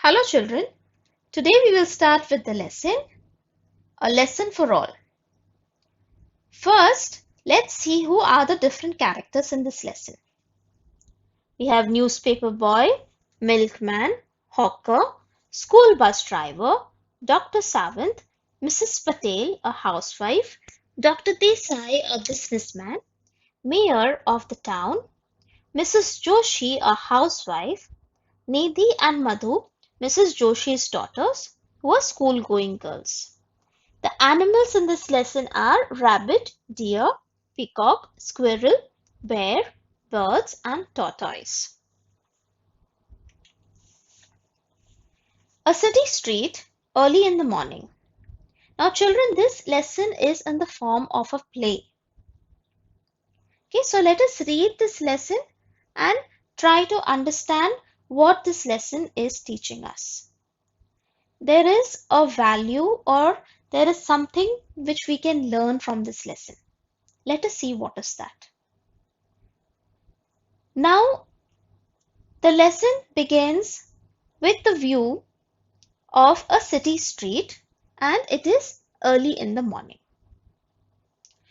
Hello children, today we will start with the lesson, a lesson for all. First, let's see who are the different characters in this lesson. We have newspaper boy, milkman, hawker, school bus driver, Dr. Sawant, Mrs. Patel, a housewife, Dr. Desai, a businessman, mayor of the town, Mrs. Joshi, a housewife, Nidhi and Madhu, Mrs. Joshi's daughters, who are school-going girls. The animals in this lesson are rabbit, deer, peacock, squirrel, bear, birds, and tortoise. A city street early in the morning. Now, children, this lesson is in the form of a play. Okay, so let us read this lesson and try to understand what this lesson is teaching us. There is a value or there is something which we can learn from this lesson. Let us see what is that. Now, the lesson begins with the view of a city street and it is early in the morning.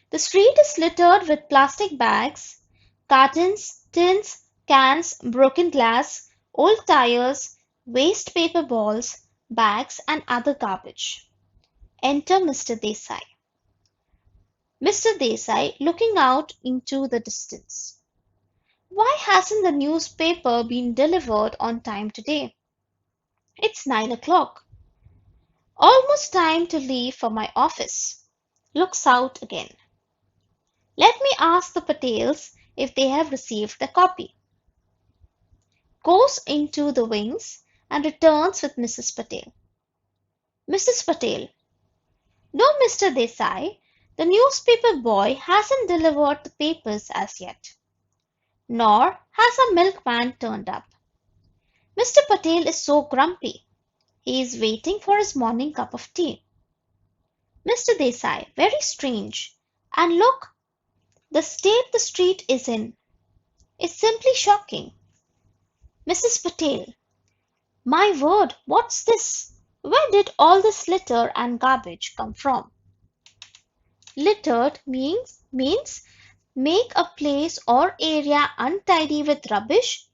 The street is littered with plastic bags, cartons, tins, cans, broken glass, old tires, waste paper balls, bags and other garbage. Enter Mr. Desai. Mr. Desai looking out into the distance. Why hasn't the newspaper been delivered on time today? It's 9 o'clock. Almost time to leave for my office. Looks out again. Let me ask the Patels if they have received the copy. Goes into the wings and returns with Mrs. Patel. Mrs. Patel. No, Mr. Desai, the newspaper boy hasn't delivered the papers as yet. Nor has a milkman turned up. Mr. Patel is so grumpy. He is waiting for his morning cup of tea. Mr. Desai, very strange. And look, the state the street is in is simply shocking. Mrs. Patel, my word, what's this? Where did all this litter and garbage come from? Littered means make a place or area untidy with rubbish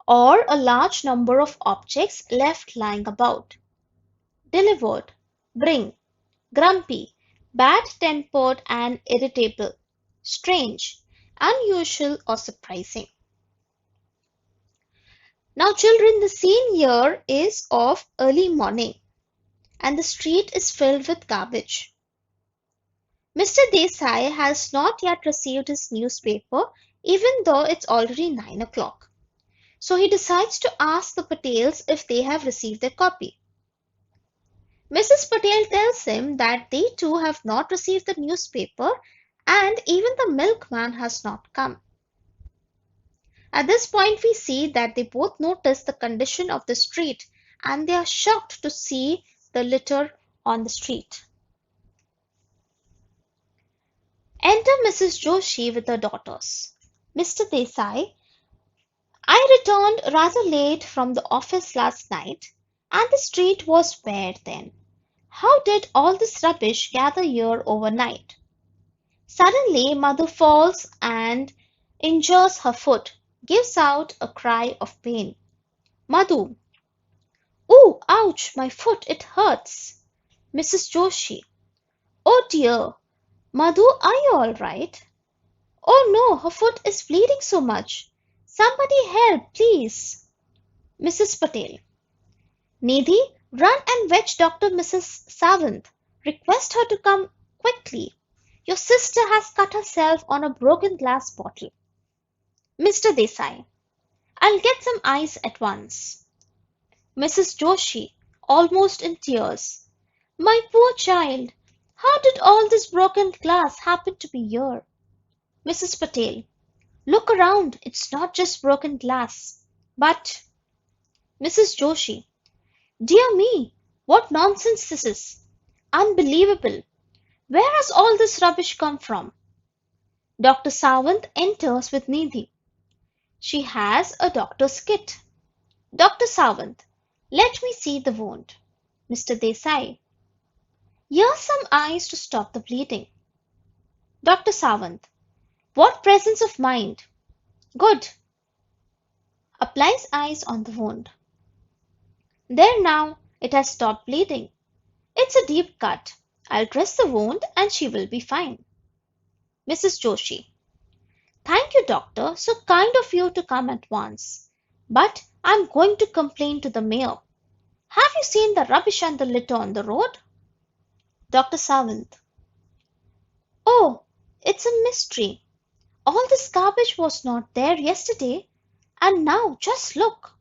or a large number of objects left lying about. Delivered, bring, grumpy, bad-tempered and irritable, strange, unusual or surprising. Now children, the scene here is of early morning and the street is filled with garbage. Mr. Desai has not yet received his newspaper even though it's already 9 o'clock. So he decides to ask the Patels if they have received their copy. Mrs. Patel tells him that they too have not received the newspaper and even the milkman has not come. At this point we see that they both notice the condition of the street and they are shocked to see the litter on the street. Enter Mrs. Joshi with her daughters. Mr. Desai, I returned rather late from the office last night and the street was bare then. How did all this rubbish gather here overnight? Suddenly, Mother falls and injures her foot, gives out a cry of pain. Madhu, oh, ouch, my foot, it hurts. Mrs. Joshi, oh dear, Madhu, are you all right? Oh no, her foot is bleeding so much. Somebody help, please. Mrs. Patel, Nidhi, run and fetch Dr. Mrs. Sawant. Request her to come quickly. Your sister has cut herself on a broken glass bottle. Mr. Desai, I'll get some ice at once. Mrs. Joshi, almost in tears. My poor child, how did all this broken glass happen to be here? Mrs. Patel, look around, it's not just broken glass. But, Mrs. Joshi, dear me, what nonsense this is. Unbelievable. Where has all this rubbish come from? Dr. Sawant enters with Nidhi. She has a doctor's kit. Dr. Sawant, Let me see the wound. Mr. Desai. Here's some ice to stop the bleeding. Dr. Sawant. What presence of mind! Good. Applies ice on the wound. There now, it has stopped bleeding. It's a deep cut. I'll dress the wound and she will be fine. Mrs. Joshi. Thank you, doctor. So kind of you to come at once. But I'm going to complain to the mayor. Have you seen the rubbish and the litter on the road? Dr. Sawant. Oh, it's a mystery. All this garbage was not there yesterday, and now just look.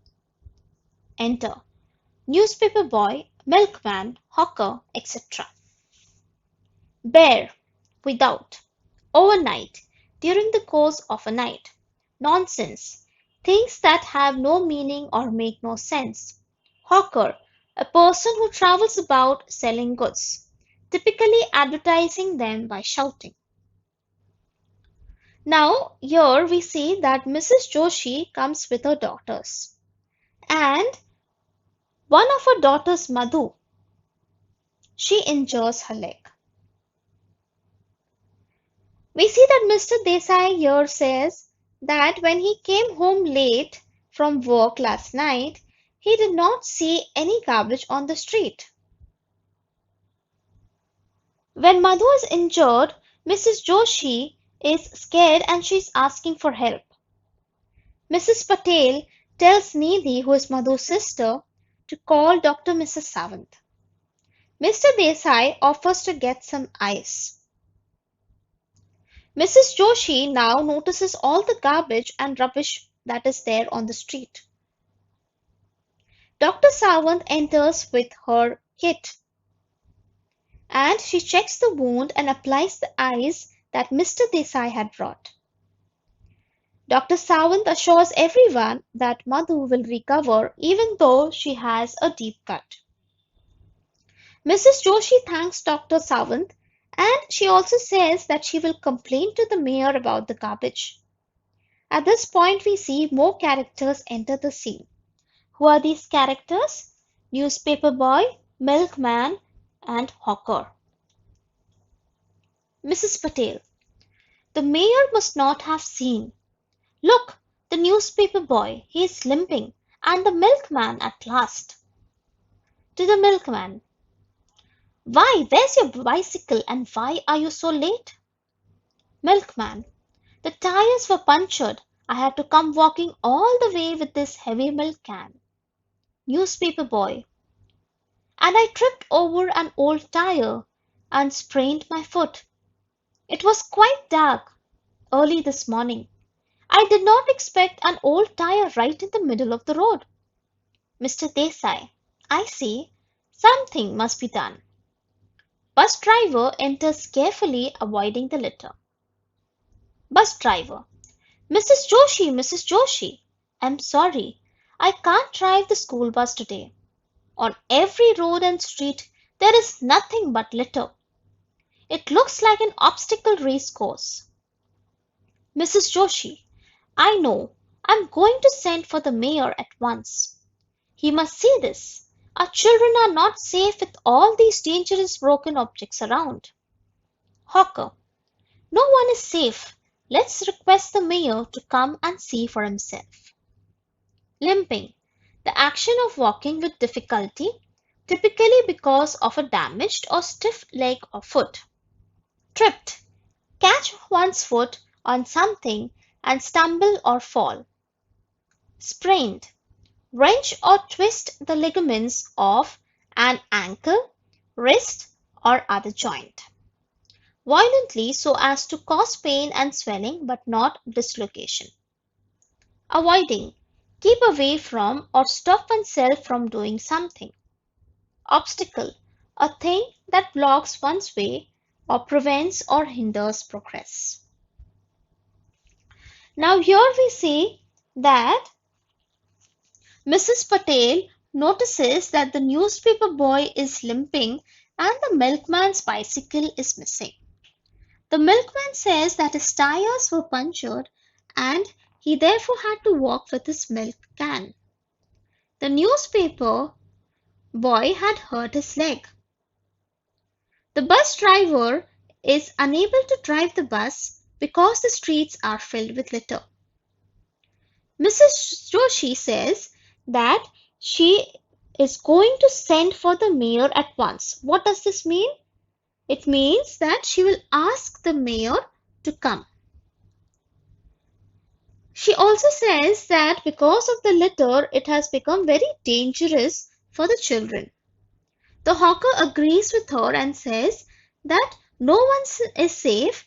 Enter newspaper boy, milkman, hawker, etc. Bear, without, overnight, during the course of a night. Nonsense, things that have no meaning or make no sense. Hawker, a person who travels about selling goods, typically advertising them by shouting. Now, here we see that Mrs. Joshi comes with her daughters. And one of her daughters, Madhu, she injures her leg. We see that Mr. Desai here says that when he came home late from work last night, he did not see any garbage on the street. When Madhu is injured, Mrs. Joshi is scared and she is asking for help. Mrs. Patel tells Nidhi, who is Madhu's sister, to call Dr. Mrs. Sawant. Mr. Desai offers to get some ice. Mrs. Joshi now notices all the garbage and rubbish that is there on the street. Dr. Sawant enters with her kit and she checks the wound and applies the ice that Mr. Desai had brought. Dr. Sawant assures everyone that Madhu will recover even though she has a deep cut. Mrs. Joshi thanks Dr. Sawant and she also says that she will complain to the mayor about the garbage. At this point, we see more characters enter the scene. Who are these characters? Newspaper boy, milkman, and hawker. Mrs. Patel. The mayor must not have seen. Look, the newspaper boy, he is limping, and the milkman at last. To the milkman. Why, where's your bicycle and why are you so late? Milkman. The tires were punctured. I had to come walking all the way with this heavy milk can. Newspaper boy. And I tripped over an old tire and sprained my foot. It was quite dark early this morning. I did not expect an old tire right in the middle of the road. Mr. Desai. I see. Something must be done. Bus driver enters carefully, avoiding the litter. Bus driver. Mrs. Joshi, Mrs. Joshi. I'm sorry. I can't drive the school bus today. On every road and street there is nothing but litter. It looks like an obstacle race course. Mrs. Joshi. I know. I'm going to send for the mayor at once. He must see this. Our children are not safe with all these dangerous broken objects around. Hawker. No one is safe. Let's request the mayor to come and see for himself. Limping. The action of walking with difficulty, typically because of a damaged or stiff leg or foot. Tripped. Catch one's foot on something and stumble or fall. Sprained. Wrench or twist the ligaments of an ankle, wrist, or other joint. Violently so as to cause pain and swelling but not dislocation. Avoiding. Keep away from or stop oneself from doing something. Obstacle. A thing that blocks one's way or prevents or hinders progress. Now here we see that Mrs. Patel notices that the newspaper boy is limping and the milkman's bicycle is missing. The milkman says that his tires were punctured and he therefore had to walk with his milk can. The newspaper boy had hurt his leg. The bus driver is unable to drive the bus because the streets are filled with litter. Mrs. Joshi says that she is going to send for the mayor at once. What does this mean? It means that she will ask the mayor to come. She also says that because of the litter, it has become very dangerous for the children. The hawker agrees with her and says that no one is safe